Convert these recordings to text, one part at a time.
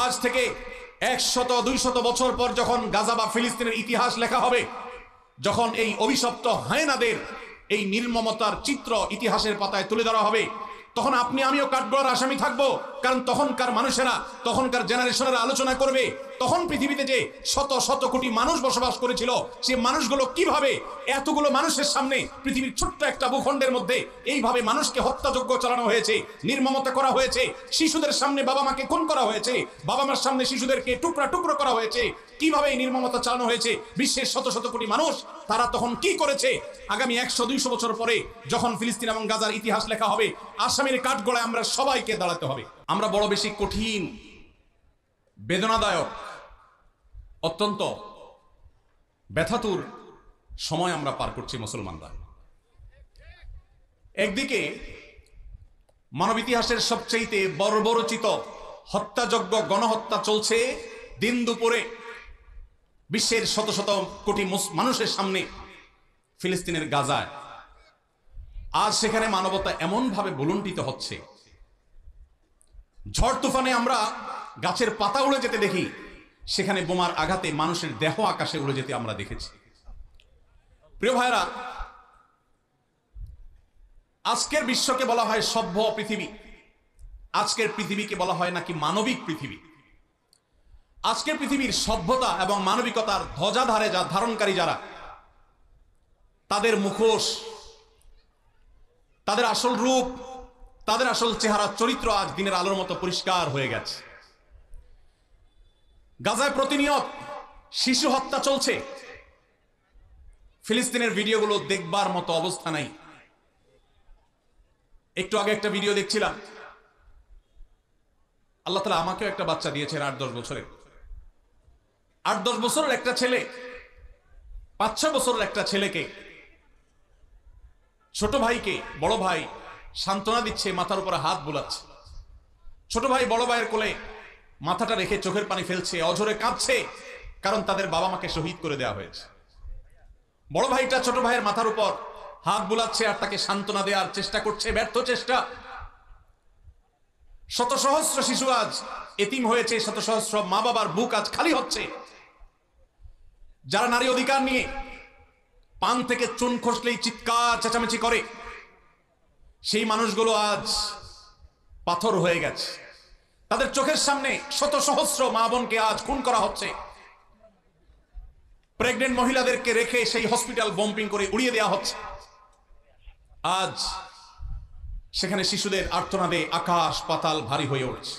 আজ থেকে 100-200 বছর পর যখন গাজা বা ফিলিস্তিনের ইতিহাস লেখা হবে, যখন এই অভিশপ্ত হায়নাদের এই নির্মমতার চিত্র ইতিহাসের পাতায় তুলে ধরা হবে, তখন আপনি আমিও কাঠগড়ার আসামি থাকবো। কারণ তখনকার মানুষেরা, তখনকার জেনারেশনেরা আলোচনা করবে, তখন পৃথিবীতে যে শত শত কোটি মানুষ বসবাস করেছিল, সে মানুষগুলো কিভাবে এতগুলো মানুষের সামনে পৃথিবীর ছোট্ট একটা ভূখণ্ডের মধ্যে এইভাবে মানুষকে হত্যাযজ্ঞ চালানো হয়েছে, নির্মমতা করা হয়েছে, শিশুদের সামনে বাবা মাকে খুন করা হয়েছে, বাবা মার সামনে শিশুদেরকে টুকরা টুকরো করা হয়েছে, কিভাবে এই নির্মমতা চালানো হয়েছে বিশ্বের শত শত কোটি মানুষ, তারা তখন কি করেছে। আগামী 100-200 বছর পরে যখন ফিলিস্তিন এবং গাজার ইতিহাস লেখা হবে, আসামির কাঠগড়ায় আমরা সবাইকে দাঁড়াতে হবে। আমরা বড় বেশি কঠিন, বেদনাদায়ক, অত্যন্ত ব্যথাতুর সময় আমরা পার করছি মুসলমানরা। একদিকে মানব ইতিহাসের সবচেয়ে বর্বরচিত হত্যাযজ্ঞ, গণহত্যা চলছে দিন দুপুরে বিশ্বের শত শত কোটি মানুষের সামনে ফিলিস্তিনের গাজায়। আজ সেখানে মানবতা এমন ভাবে ভুলুণ্ঠিত হচ্ছে, ঝড় তুফানে আমরা গাছের পাতা উড়ে যেতে দেখি, সেখানে বোমার আঘাতে মানুষের দেহ আকাশে উড়ে যেতে আমরা দেখেছি। প্রিয় ভাইরা, আজকের বিশ্বকে বলা হয় সভ্য পৃথিবী, আজকের পৃথিবীকে বলা হয় নাকি মানবিক পৃথিবী। আজকের পৃথিবীর সভ্যতা এবং মানবিকতার ধ্বজাধারে যা ধারণকারী যারা, তাদের মুখোশ, তাদের আসল রূপ, তাদের আসল চেহারা, চরিত্র আজ দিনের আলোর মতো পরিষ্কার হয়ে গেছে। গাজায় প্রতিনিয়ত শিশু হত্যা চলছে, ফিলিস্তিনের ভিডিওগুলো দেখবার মতো অবস্থা নাই। একটু আগে একটা ভিডিও দেখছিলাম, আল্লাহ তাআলা আমাকেও একটা বাচ্চা দিয়েছেন 8-10 বছরের। 8-10 বছরের একটা ছেলে 5-6 বছরের একটা ছেলেকে, ছোট ভাইকে বড় ভাই সান্ত্বনা দিচ্ছে, মাথার উপরে হাত বুলাচ্ছে। ছোট ভাই বড় ভাইয়ের কোলে মাথাটা রেখে চোখের পানি ফেলছে, অঝরে কাঁদছে, কারণ তাদের বাবা মাকে শহীদ করে দেওয়া হয়েছে। বড় ভাইটা ছোট ভাইয়ের মাথার উপর হাত বুলাচ্ছে আর তাকে সান্ত্বনা দেওয়ার চেষ্টা করছে, ব্যর্থ চেষ্টা। শত সহস্র শিশু আজ এতিম হয়েছে, শত সহস্র মা বাবার বুক আজ খালি হচ্ছে। যারা নারী অধিকার নিয়ে পান থেকে চুন খসলেই চিৎকার চেঁচামেচি করে, সেই মানুষগুলো আজ পাথর হয়ে গেছে। তাদের চোখের সামনে শত সহস্র মা বোনকে আজ খুন করা হচ্ছে। প্রেগনেন্ট মহিলাদেরকে রেখে সেই হসপিটাল বম্পিং করে উড়িয়ে দেওয়া হচ্ছে। আজ সেখানে শিশুদের আর্তনাদে আকাশ পাতাল ভারী হয়ে উঠছে।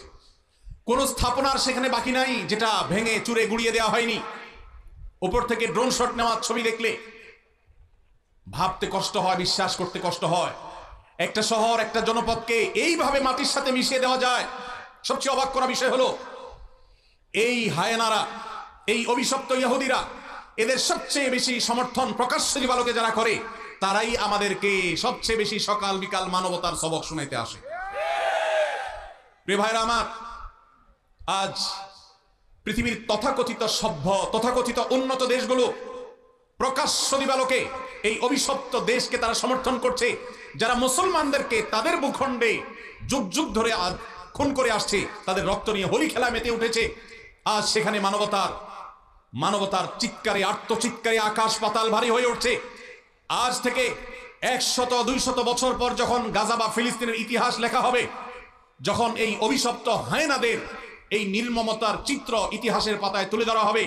কোন স্থাপনার সেখানে বাকি নাই যেটা ভেঙে চুরে গুড়িয়ে দেওয়া হয়নি। উপর থেকে ড্রোন শট নেওয়ার ছবি দেখলে ভাবতে কষ্ট হয়, বিশ্বাস করতে কষ্ট হয়, একটা শহর, একটা জনপদকে এইভাবে মাটির সাথে মিশিয়ে দেওয়া যায়। সবচেয়ে অবাক করা বিষয় হলো, এই হায়নারা, এই অভিশপ্ত ইহুদিরা, এদের সবচেয়ে বেশি সমর্থন প্রকাশ্য দিবালোকে যারা করে, তারাই আমাদেরকে সবচেয়ে বেশি সকাল বিকাল মানবতার সবক শুনাইতে আসে। প্রিয় ভাইরা আমার, আজ পৃথিবীর তথাকথিত সভ্য, তথাকথিত উন্নত দেশগুলো প্রকাশ্য দিবালোকে এই অভিশপ্ত দেশকে তারা সমর্থন করছে, যারা মুসলমানদেরকে তাদের ভূখণ্ডে যুগ যুগ ধরে আজ খুন করে আসছে, তাদের রক্ত নিয়ে হোলি খেলা মেতে উঠেছে। আজ সেখানে মানবতার চিৎকারে, আর্তচিৎকারে আকাশ পাতাল ভারী হয়ে উঠছে। আজ থেকে 100-200 বছর পর যখন গাজা বা ফিলিস্তিনের ইতিহাস লেখা হবে, যখন এই অভিশপ্ত হায়নাদের এই নির্মমতার চিত্র ইতিহাসের পাতায় তুলে ধরা হবে,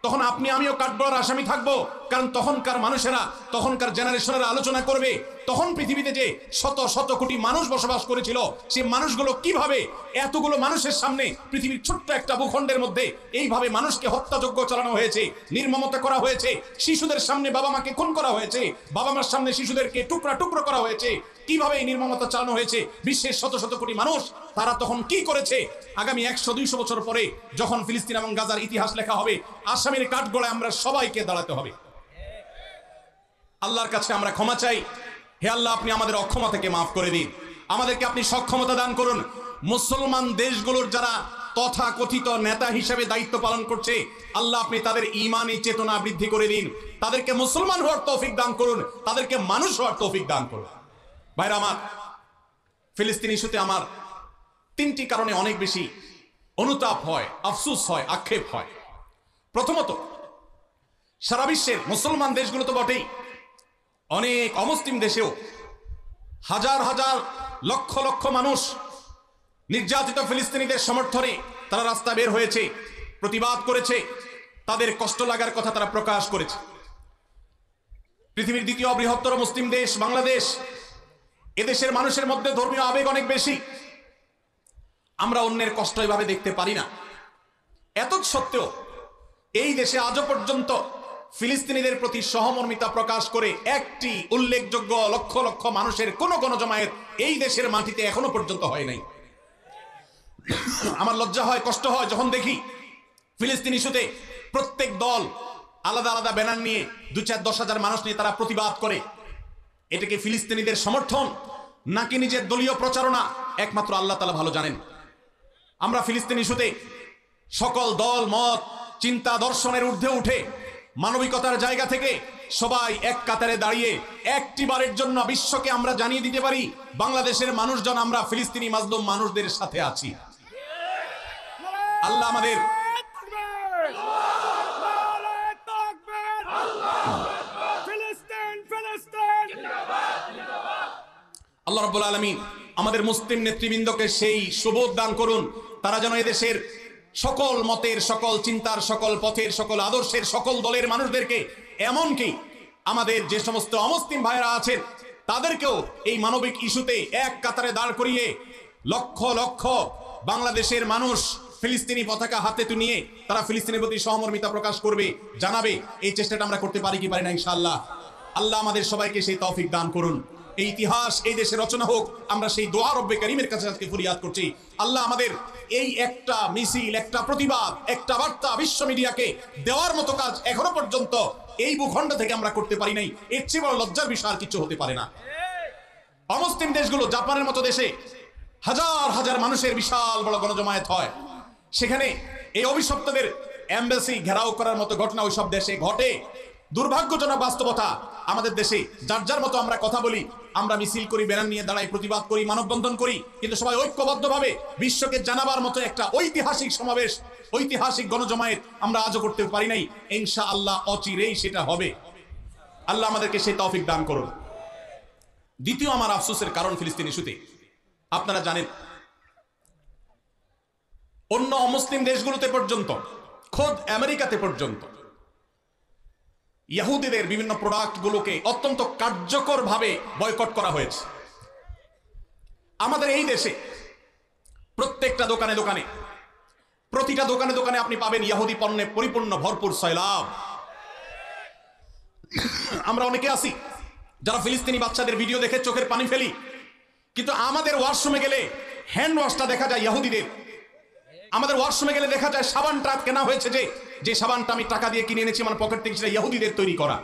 তখন আপনি আমিও কাঠগড়ার আসামি থাকবো। কারণ তখনকার মানুষেরা, তখনকার জেনারেশনেরা আলোচনা করবে, তখন পৃথিবীতে যে শত শত কোটি মানুষ বসবাস করেছিল, সে মানুষগুলো কিভাবে এতগুলো মানুষের সামনে পৃথিবীর ছোট্ট একটা ভূখণ্ডের মধ্যে এইভাবে মানুষকে হত্যাযজ্ঞ চালানো হয়েছে, নির্মমতা করা হয়েছে, শিশুদের সামনে বাবা মাকে খুন করা হয়েছে, বাবা মার সামনে শিশুদেরকে টুকরা টুকরো করা হয়েছে, কিভাবে এই নির্মমতা চালানো হয়েছে বিশ্বের শত শত কোটি মানুষ, তারা তখন কি করেছে। আগামী 100-200 বছর পরে যখন ফিলিস্তিন এবং গাজার ইতিহাস লেখা হবে, আসামির কাঠগড়ায় আমরা সবাইকে দাঁড়াতে হবে। আল্লাহর কাছে আমরা ক্ষমা চাই, হে আল্লাহ, আপনি আমাদের অক্ষমতা থেকে মাফ করে দিন, আমাদেরকে আপনি সক্ষমতা দান করুন। মুসলমান দেশগুলোর যারা তথাকথিত নেতা হিসেবে দায়িত্ব পালন করছে, আল্লাহ আপনি তাদের ঈমানী চেতনা বৃদ্ধি করে দিন, তাদেরকে মুসলমান হওয়ার তৌফিক দান করুন, তাদেরকে মানুষ হওয়ার তৌফিক দান করুন। ভাইরা আমার, ফিলিস্তিন ইস্যুতে আমার 3টি কারণে অনেক বেশি অনুতাপ হয়, আফসোস হয়, আক্ষেপ হয়। প্রথমত, সারা বিশ্বের মুসলমান দেশগুলো তো বটেই, অনেক অমুসলিম দেশেও হাজার হাজার লক্ষ লক্ষ মানুষ নির্যাতিত ফিলিস্তিনিদের সমর্থনে তারা রাস্তা বের হয়েছে, প্রতিবাদ করেছে, তাদের কষ্ট লাগার কথা তারা প্রকাশ করেছে। পৃথিবীর দ্বিতীয় বৃহত্তর মুসলিম দেশ বাংলাদেশ, এদেশের মানুষের মধ্যে ধর্মীয় আবেগ অনেক বেশি। আমরা অন্যের কষ্ট এভাবে দেখতে পারি না। এত সত্ত্বেও এই দেশে আজও পর্যন্ত ফিলিস্তিনিদের প্রতি সহমর্মিতা প্রকাশ করে একটি উল্লেখযোগ্য লক্ষ লক্ষ মানুষের কোন গণজমায়েত এই দেশের মাটিতে এখনো পর্যন্ত হয় নাই। আমার লজ্জা হয়, কষ্ট হয় যখন দেখি ফিলিস্তিন ইস্যুতে প্রত্যেক দল আলাদা আলাদা ব্যানার নিয়ে 2-4-10,000 মানুষ নিয়ে তারা প্রতিবাদ করে। এটাকে ফিলিস্তিনিদের সমর্থন নাকি নিজের দলীয় প্রচারণা, একমাত্র আল্লাহ তাআলা ভালো জানেন। আমরা ফিলিস্তিন ইস্যুতে সকল দল মত চিন্তা দর্শনের ঊর্ধ্বে উঠে মানবিকতার জায়গা থেকে সবাই এক কাতারে দাঁড়িয়ে একটি বারের জন্য বিশ্বকে আমরা জানিয়ে দিতে পারি, বাংলাদেশের মানুষজন আমরা ফিলিস্তিনি মাজলুম মানুষদের সাথে আছি। আল্লাহ আমাদের আল্লাহ রাব্বুল আলামিন আমাদের মুসলিম নেতৃবৃন্দকে সেই সুবোধ দান করুন, তারা যেন এদেশের সকল মতের, সকল চিন্তার, সকল পথের, সকল আদর্শের, সকল দলের মানুষদেরকে, এমনকি আমাদের যে সমস্ত অমুসলিম ভাইরা আছেন তাদেরকেও এই মানবিক ইস্যুতে এক কাতারে দাঁড় করিয়ে লক্ষ লক্ষ বাংলাদেশের মানুষ ফিলিস্তিনি পতাকা হাতে নিয়ে তারা ফিলিস্তিনের প্রতি সহমর্মিতা প্রকাশ করবে, জানাবে। এই চেষ্টাটা আমরা করতে পারি কি পারি না ইনশাআল্লাহ। আল্লাহ আমাদের সবাইকে সেই তৌফিক দান করুন। এই ইতিহাস এই দেশে রচনা হোক, আমরা সেই দোয়া রব্বে কারীমের কাছে আজকে ফরিয়াদ করছি। আল্লাহ আমাদের এই একটা মিছিল, একটা প্রতিবাদ, একটা বার্তা বিশ্ব মিডিয়াকে দেওয়ার মতো কাজ এখনো পর্যন্ত এই ভূখণ্ড থেকে আমরা করতে পারি নাই। এর চেয়ে বড় লজ্জার বিষয় আর কিছু হতে পারে না। অমুসলিম দেশগুলো, জাপানের মতো দেশে হাজার হাজার মানুষের বিশাল বড় গণজমায়েত হয়, সেখানে এই অভিশপ্তদের এমবাসি ঘেরাও করার মতো ঘটনা ওইসব দেশে ঘটে। দুর্ভাগ্যজনক বাস্তবতা, আমাদের দেশে যার যার মতো আমরা কথা বলি, আমরা মিছিল করি, ব্যানার নিয়ে দাঁড়াই, প্রতিবাদ করি, মানববন্ধন করি, কিন্তু সবাই ঐক্যবদ্ধভাবে বিশ্বকে জানাবার মতো একটা ঐতিহাসিক সমাবেশ, ঐতিহাসিক গণজমায়েত আমরা আজও করতে পারি নাই। ইনশাআল্লাহ অচিরেই সেটা হবে। আল্লাহ আমাদেরকে সেই তৌফিক দান করুন। দ্বিতীয় আমার আফসোসের কারণ ফিলিস্তিন ইস্যুতে, আপনারা জানেন অন্য অমুসলিম দেশগুলোতে পর্যন্ত, খোদ আমেরিকাতে পর্যন্ত ইহুদিদের বিভিন্ন প্রোডাক্টগুলোকে অত্যন্ত কার্যকরভাবে বয়কট করা হয়েছে। আমাদের এই দেশে প্রত্যেকটা দোকানে দোকানে, প্রতিটা দোকানে দোকানে আপনি পাবেন ইহুদি পণ্যে পরিপূর্ণ ভরপুর সয়লাব। আমরা অনেকে আছি যারা ফিলিস্তিনি বাচ্চাদের ভিডিও দেখে চোখের পানি ফেলি, কিন্তু আমাদের ওয়াশরুমে গেলে হ্যান্ড ওয়াশটা দেখা যায় ইহুদিদের। আমাদের ওয়াশরুমে গেলে দেখা যায় সাবানটা কেনা হয়েছে, যে সাবানটা আমি টাকা দিয়ে কিনে এনেছি আমার পকেট থেকে, সেটা ইহুদিদের তৈরি করা।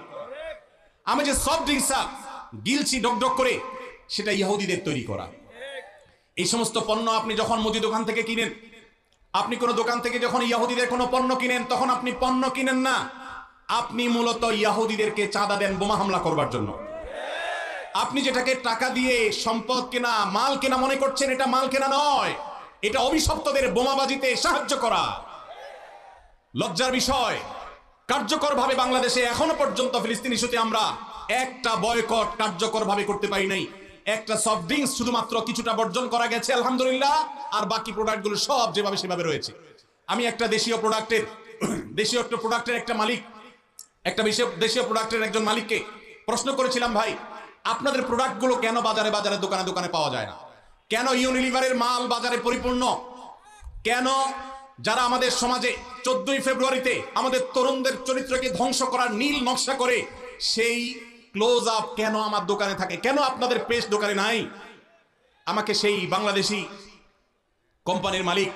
আমি যে সফট ড্রিঙ্কসটা গিলছি ডক করে, সেটা ইহুদিদের তৈরি করা। এই সমস্ত পণ্য আপনি যখন মুদি দোকান থেকে কিনেন, আপনি কোনো দোকান থেকে যখন ইহুদিদের কোনো পণ্য কিনেন, তখন আপনি পণ্য কিনেন না, আপনি মূলত ইহুদিদেরকে চাঁদা দেন বোমা হামলা করবার জন্য। আপনি যেটাকে টাকা দিয়ে সম্পদ কেনা, মাল কেনা মনে করছেন, এটা মাল কেনা নয়, এটা অভিশপ্তদের বোমাবাজিতে সাহায্য করা। লজ্জার বিষয়, কার্যকরভাবে বাংলাদেশে এখনো পর্যন্ত ফিলিস্তিন ইস্যুতে আমরা একটা বয়কট কার্যকরভাবে করতে পারি নাই। একটা সফট ড্রিঙ্কস শুধুমাত্র কিছুটা বর্জন করা গেছে আলহামদুলিল্লাহ, আর বাকি প্রোডাক্টগুলো সব যেভাবে সেভাবে রয়েছে। আমি একটা দেশীয় প্রোডাক্টের একটা মালিক, একটা দেশীয় প্রোডাক্টের একজন মালিককে প্রশ্ন করেছিলাম, ভাই আপনাদের প্রোডাক্টগুলো কেন বাজারে বাজারে দোকানে দোকানে পাওয়া যায় না? কেন ইউনিলিভারের মাল বাজারে পরিপূর্ণ? কেন যারা আমাদের সমাজে 14ই ফেব্রুয়ারিতে আমাদের তরুণদের চরিত্রকে ধ্বংস করার নীল নকশা করে, সেই ক্লোজ আপ কেন আমার দোকানে থাকে? কেন আপনাদের পেস্ট দোকানে নাই? আমাকে সেই বাংলাদেশি কোম্পানির মালিক,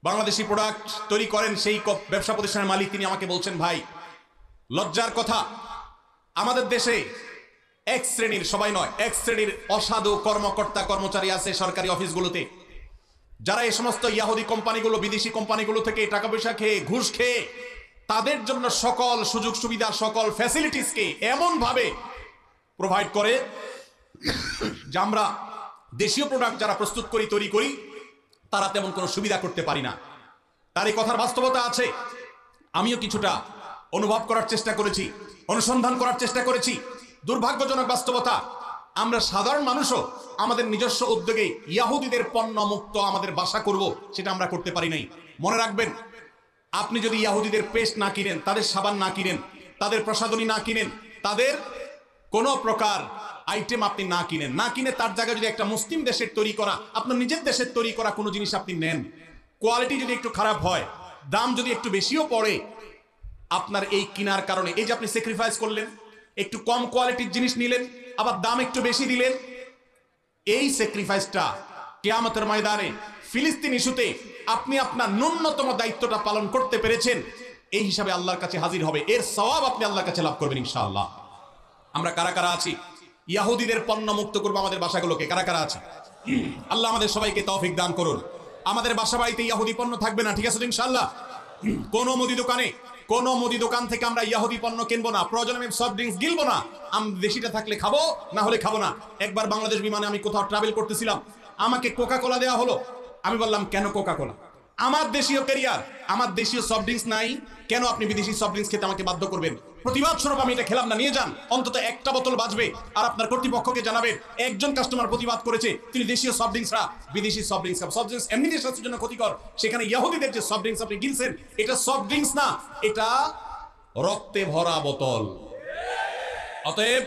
বাংলাদেশি প্রোডাক্ট তৈরি করেন সেই ব্যবসা প্রতিষ্ঠানের মালিক, তিনি আমাকে বলছেন, ভাই লজ্জার কথা, আমাদের দেশে এক শ্রেণীর, সবাই নয়, এক শ্রেণীর অসাধু কর্মকর্তা কর্মচারী আছে সরকারি অফিসগুলোতে, যারা এই সমস্ত ইহুদি কোম্পানিগুলো, বিদেশি কোম্পানিগুলো থেকে টাকা পয়সা খেয়ে, ঘুষ খেয়ে, তাদের জন্য সকল সুযোগ সুবিধা, সকল ফ্যাসিলিটিসকে এমন ভাবে প্রোভাইড করে যে আমরা দেশীয় প্রোডাক্ট যারা প্রস্তুত করি, তৈরি করি, তারা তেমন কোনো সুবিধা করতে পারি না। তার এই কথার বাস্তবতা আছে, আমিও কিছুটা অনুভব করার চেষ্টা করেছি, অনুসন্ধান করার চেষ্টা করেছি। দুর্ভাগ্যজনক বাস্তবতা, আমরা সাধারণ মানুষও আমাদের নিজস্ব উদ্যোগে ইয়াহুদিদের পণ্য মুক্ত আমাদের বাসা করব, সেটা আমরা করতে পারি নাই। মনে রাখবেন, আপনি যদি ইয়াহুদিদের পেস্ট না কিনেন, তাদের সাবান না কিনেন, তাদের প্রসাধনী না কিনেন, তাদের কোনো প্রকার আইটেম আপনি না কিনে তার জায়গায় যদি একটা মুসলিম দেশের তৈরি করা, আপনার নিজের দেশের তৈরি করা কোনো জিনিস আপনি নেন, কোয়ালিটি যদি একটু খারাপ হয়, দাম যদি একটু বেশিও পড়ে, আপনার এই কিনার কারণে এই যে আপনি স্যাক্রিফাইস করলেন, একটু কম কোয়ালিটির জিনিস নিলেন, আবার দাম একটু বেশি দিলেন, এই স্যাক্রিফাইসটা কিয়ামতের ময়দানে ফিলিস্তিন ইস্যুতে আপনি আপনার ন্যূনতম দায়িত্বটা পালন করতে পেরেছেন, এই হিসাবে আল্লাহর কাছে হাজির হবে, এর সওয়াব আপনি আল্লাহর কাছে লাভ করবেন ইনশাআল্লাহ। আমরা কারা কারা আছি ইয়াহুদিদের পণ্য মুক্ত করবো আমাদের বাসাগুলোকে? কারা কারা আছে? আল্লাহ আমাদের সবাইকে তৌফিক দান করুন। আমাদের বাসা বাড়িতে ইয়াহুদি পণ্য থাকবে না, ঠিক আছে তো ইনশাআল্লাহ? কোন মুদি দোকান থেকে আমরা ইয়াহুদি পণ্য কিনবো না, প্রয়োজনে আমি সফট ড্রিঙ্কস গিলবো না, আমি দেশিটা থাকলে খাবো, না হলে খাবো না। একবার বাংলাদেশ বিমানে আমি কোথাও ট্রাভেল করতেছিলাম, আমাকে কোকা কোলা দেওয়া হলো। আমি বললাম, কেন কোকা কোলা? আমার দেশীয় ক্যারিয়ার, আমার দেশীয় সফট ড্রিঙ্কস নাই, কেন আপনি বিদেশি সফট ড্রিঙ্কস খেতে আমাকে বাধ্য করবেন? প্রতিবাদ স্বরূপ আমি এটা খেলাম না, নিয়ে যান, অন্তত একটা বোতল বাঁচবে। আর আপনার কর্তৃপক্ষকে জানাবেন, একজন কাস্টমার প্রতিবাদ করেছে, তিনি দেশীয় সফট ড্রিঙ্কসরা বিদেশি সফট ড্রিঙ্কস, সফট ড্রিঙ্কস এমনিতে স্বাস্থ্যের জন্য ক্ষতিকর, সেখানে ইয়াহুদিদের যে সফট ড্রিঙ্কস আপনি গিলছেন, এটা সফট ড্রিঙ্কস না, এটা রক্তে ভরা বোতল। অতএব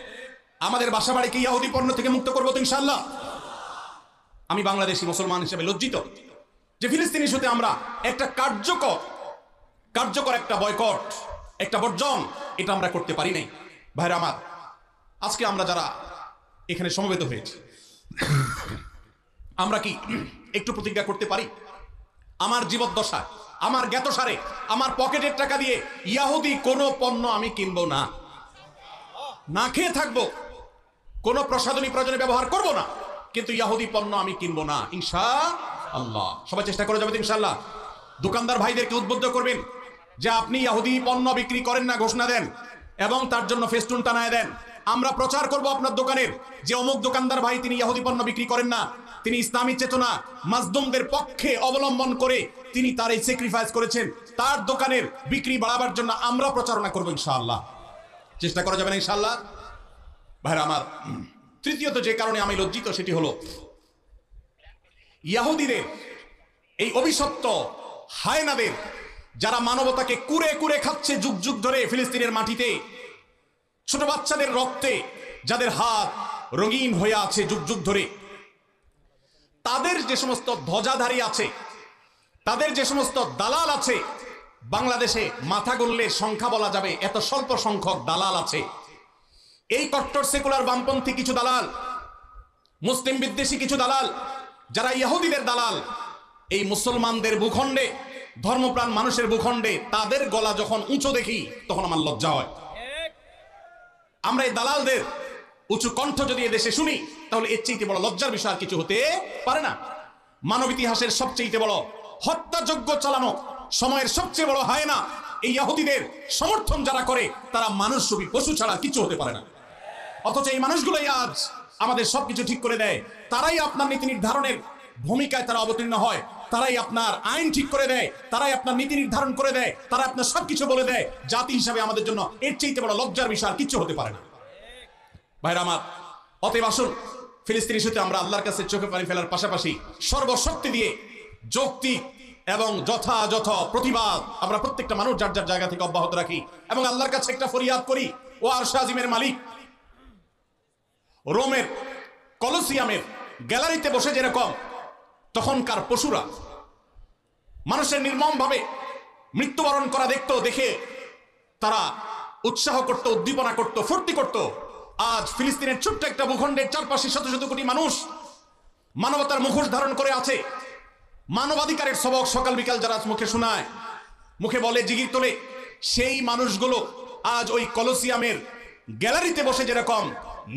আমাদের বাসা বাড়িকে ইয়াহুদি পণ্য থেকে মুক্ত করবো তো ইনশাআল্লাহ। আমি বাংলাদেশি মুসলমান হিসেবে লজ্জিত যে ফিলিস্তিনি ইস্যুতে আমরা একটা কার্যকর একটা বয়কট, একটা বর্জন, এটা আমরা করতে পারি নাই। ভাইরা আমার, আজকে আমরা যারা এখানে সমবেত হয়েছি, আমরা কি একটু প্রতিজ্ঞা করতে পারি, আমার জীবদ্দশা, আমার জ্ঞাতসারে, আমার পকেটের টাকা দিয়ে ইয়াহুদি কোনো পণ্য আমি কিনবো না, না খেয়ে থাকবো, কোনো প্রসাধনী প্রয়োজনে ব্যবহার করব না, কিন্তু ইয়াহুদি পণ্য আমি কিনবো না ইনশাআল্লাহ। সবাই চেষ্টা করে যাবে ইনশাআল্লাহ। দোকানদার ভাইদেরকে উদ্বুদ্ধ করবেন যে আপনি ইয়াহুদি পণ্য বিক্রি করেন না, ঘোষণা দেন এবং তার জন্য ফেস্টুন টানায় দেন। আমরা প্রচার করব আপনার দোকানের যে অমুক দোকানদার ভাই তিনি ইয়াহুদি পণ্য বিক্রি করেন না, তিনি ইসলামী চেতনা মাজলুমদের পক্ষে অবলম্বন করে তিনি তার এই স্যাক্রিফাইস করেছেন, তার দোকানের বিক্রি বাড়াবার জন্য আমরা প্রচারণা করব ইনশাআল্লাহ। চেষ্টা করা যাবে না ইনশাআল্লাহ। ভাইরা আমার, তৃতীয়ত যে কারণে আমি লজ্জিত সেটি হলো ইয়াহুদিদের এই অভিশপ্ত হায়নাদের, যারা মানবতাকে কুরে কুরে খাচ্ছে যুগ যুগ ধরে ফিলিস্তিনের মাটিতে, ছোট বাচ্চাদের রক্তে যাদের হাত রঙিন হয়ে আছে যুগ যুগ ধরে, তাদের যে সমস্ত ধ্বজাধারী আছে, তাদের যে সমস্ত দালাল আছে, বাংলাদেশে মাথা গুনলে সংখ্যা বলা যাবে এত স্বল্প সংখ্যক দালাল আছে। এই কট্টর সেকুলার বামপন্থী কিছু দালাল, মুসলিম বিদ্বেষী কিছু দালাল, যারা ইহুদিদের দালাল, এই মুসলমানদের ভূখণ্ডে, ধর্মপ্রাণ মানুষের ভূখণ্ডে তাদের গলা যখন উঁচু দেখি তখন আমার লজ্জা হয়। আমরা এই দালালদের উঁচু কণ্ঠ যদি এদেশে শুনি তাহলে এর চেয়ে বড় লজ্জার বিষয় আর কিছু হতে পারে না। মানব ইতিহাসের সবচেয়ে বড় হত্যাযজ্ঞ চালানো, সময়ের সবচেয়ে বড় হায়না এই ইহুদিদের সমর্থন যারা করে তারা মানুষরূপী পশু ছাড়া কিছু হতে পারে না। অথচ এই মানুষগুলোই আজ আমাদের সবকিছু ঠিক করে দেয়, তারাই আপনার নীতি নির্ধারণের ভূমিকায় তারা অবতীর্ণ হয়, তারাই আপনার আইন ঠিক করে দেয়, তারাই আপনার নীতি নির্ধারণ করে দেয়, তারা আপনার সবকিছু বলে দেয়। জাতি হিসাবে আমাদের জন্য এর চেয়ে বড় লজ্জার বিষয় আর কিছু হতে পারে না। ভাইরা আমার, অতএব আসুন ফিলিস্তিন ইস্যুতে আমরা আল্লাহর কাছে চোখে পানি ফেলার পাশাপাশি সর্বশক্তি দিয়ে যৌক্তিক এবং যথাযথ প্রতিবাদ আমরা প্রত্যেকটা মানুষ যার যার জায়গা থেকে অব্যাহত রাখি এবং আল্লাহর কাছে একটা ফরিয়াদ করি, ও আরশ আজিমের মালিক, রোমের কলোসিয়ামের গ্যালারিতে বসে যেরকম তখনকার পশুরা মানুষের নির্মমভাবে মৃত্যুবরণ করা দেখতো, দেখে তারা উৎসাহ করত, উদ্দীপনা করত, ফুর্তি করত, আজ ফিলিস্তিনের ছোট্ট একটা ভূখণ্ডের চারপাশে শত শত কোটি মানুষ মানবতার মুখোশ ধারণ করে আছে, মানবাধিকারের সবক সকাল বিকাল যারা মুখে শোনায়, মুখে বলে, জিগির তোলে, সেই মানুষগুলো আজ ওই কলোসিয়ামের গ্যালারিতে বসে যেরকম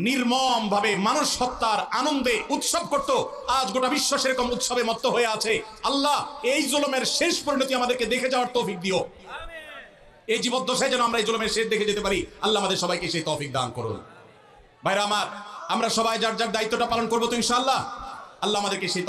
নির্মম ভাবে মানুষ হত্যার আনন্দে উৎসব করত, আজ গোটা বিশ্ব সেরকম উৎসবে মত্ত হয়ে আছে। আল্লাহ এই জুলুমের শেষ পরিণতি আমাদেরকে দেখে যাওয়ার তৌফিক দিও। এই জীবদ্দশায় যেন আমরা এই জুলুমের শেষ দেখে যেতে পারি, আল্লাহ আমাদের সবাইকে সেই তৌফিক দান করুন। ভাইরা আমার, আমরা সবাই যার যার দায়িত্বটা পালন করবো তো ইনশাআল্লাহ। আল্লাহ আমাদেরকে সেই